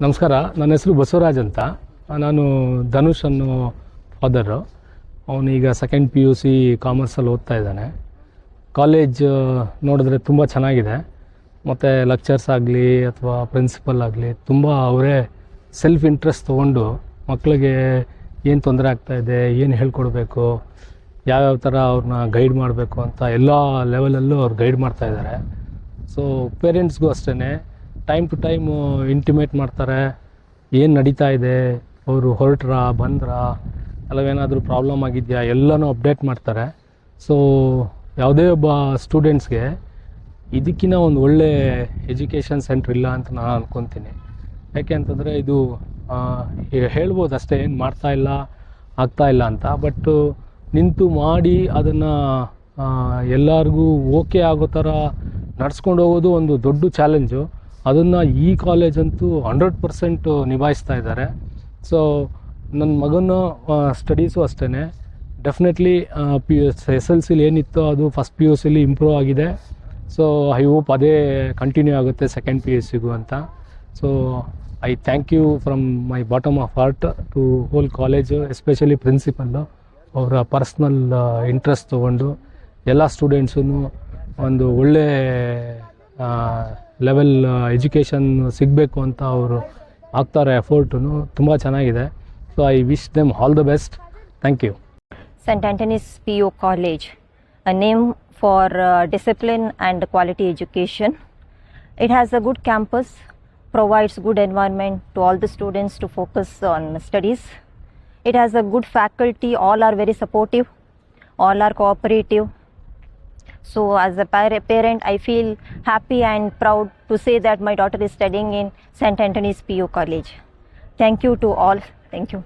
ನಮಸ್ಕಾರ, ನನ್ನ ಹೆಸರು ಬಸವರಾಜ್ ಅಂತ. ನಾನು ಧನುಷ್ ಅನ್ನೋ ಫಾದರು. ಅವನೀಗ ಸೆಕೆಂಡ್ PUC ಕಾಮರ್ಸಲ್ಲಿ ಓದ್ತಾ ಇದ್ದಾನೆ. ಕಾಲೇಜ್ ನೋಡಿದ್ರೆ ತುಂಬ ಚೆನ್ನಾಗಿದೆ. ಮತ್ತು ಲೆಕ್ಚರ್ಸ್ ಆಗಲಿ ಅಥವಾ ಪ್ರಿನ್ಸಿಪಲ್ ಆಗಲಿ ತುಂಬ ಅವರೇ ಸೆಲ್ಫ್ ಇಂಟ್ರೆಸ್ಟ್ ತೊಗೊಂಡು ಮಕ್ಕಳಿಗೆ ಏನು ತೊಂದರೆ ಆಗ್ತಾಯಿದೆ, ಏನು ಹೇಳ್ಕೊಡ್ಬೇಕು, ಯಾವ್ಯಾವ ಥರ ಅವ್ರನ್ನ ಗೈಡ್ ಮಾಡಬೇಕು ಅಂತ ಎಲ್ಲ ಲೆವೆಲಲ್ಲೂ ಅವ್ರು ಗೈಡ್ ಮಾಡ್ತಾಯಿದ್ದಾರೆ. ಸೊ ಪೇರೆಂಟ್ಸ್ಗೂ ಅಷ್ಟೇ ಟೈಮ್ ಟು ಟೈಮು ಇಂಟಿಮೇಟ್ ಮಾಡ್ತಾರೆ, ಏನು ನಡೀತಾ ಇದೆ, ಅವರು ಹೊರಟ್ರಾ ಬಂದ್ರಾ ಅಲ್ಲವೇನಾದರೂ ಪ್ರಾಬ್ಲಮ್ ಆಗಿದೆಯಾ ಎಲ್ಲನೂ ಅಪ್ಡೇಟ್ ಮಾಡ್ತಾರೆ. ಸೊ ಯಾವುದೇ ಒಬ್ಬ ಸ್ಟೂಡೆಂಟ್ಸ್ಗೆ ಇದಕ್ಕಿಂತ ಒಂದು ಒಳ್ಳೆ ಎಜುಕೇಷನ್ ಸೆಂಟ್ರ್ ಇಲ್ಲ ಅಂತ ನಾನು ಅಂದ್ಕೊತೀನಿ. ಯಾಕೆ ಅಂತಂದರೆ ಇದು ಹೇಳ್ಬೋದು ಅಷ್ಟೇ, ಏನು ಆಗ್ತಾಯಿಲ್ಲ ಅಂತ. ಬಟ್ಟು ನಿಂತು ಮಾಡಿ ಅದನ್ನು ಎಲ್ಲರಿಗೂ ಓಕೆ ಆಗೋ ಥರ ನಡ್ಸ್ಕೊಂಡು ಹೋಗೋದು ಒಂದು ದೊಡ್ಡ ಚಾಲೆಂಜು. ಅದನ್ನು ಈ ಕಾಲೇಜಂತೂ 100% ನಿಭಾಯಿಸ್ತಾ ಇದ್ದಾರೆ. ಸೊ ನನ್ನ ಮಗನ ಸ್ಟಡೀಸು ಅಷ್ಟೇ ಡೆಫಿನೆಟ್ಲಿ SSLCಲಿ ಏನಿತ್ತೋ ಅದು ಫಸ್ಟ್ PUCಲಿ ಇಂಪ್ರೂವ್ ಆಗಿದೆ. ಸೊ ಐ ಹೋಪ್ ಅದೇ ಕಂಟಿನ್ಯೂ ಆಗುತ್ತೆ ಸೆಕೆಂಡ್ PUCಗೂ ಅಂತ. So I thank you from my bottom of heart to whole college, especially principal. ಅವರ ಪರ್ಸ್ನಲ್ ಇಂಟ್ರೆಸ್ಟ್ ತೊಗೊಂಡು ಎಲ್ಲ ಸ್ಟೂಡೆಂಟ್ಸೂ ಒಂದು ಒಳ್ಳೆ ಲೆವೆಲ್ ಎಜುಕೇಷನ್ ಸಿಗಬೇಕು ಅಂತ ಅವರು ಆಗ್ತಾರೆ. ಎಫರ್ಟು ತುಂಬ ಚೆನ್ನಾಗಿದೆ. So I wish them all the best. Thank you. St. Anthony's PU College, a name for discipline and quality education. It has a good campus, provides good environment to all the students to focus on studies. It has a good faculty, all are very supportive, all are cooperative. So as a parent, I feel happy and proud to say that my daughter is studying in St. Anthony's PU College. Thank you to all. Thank you.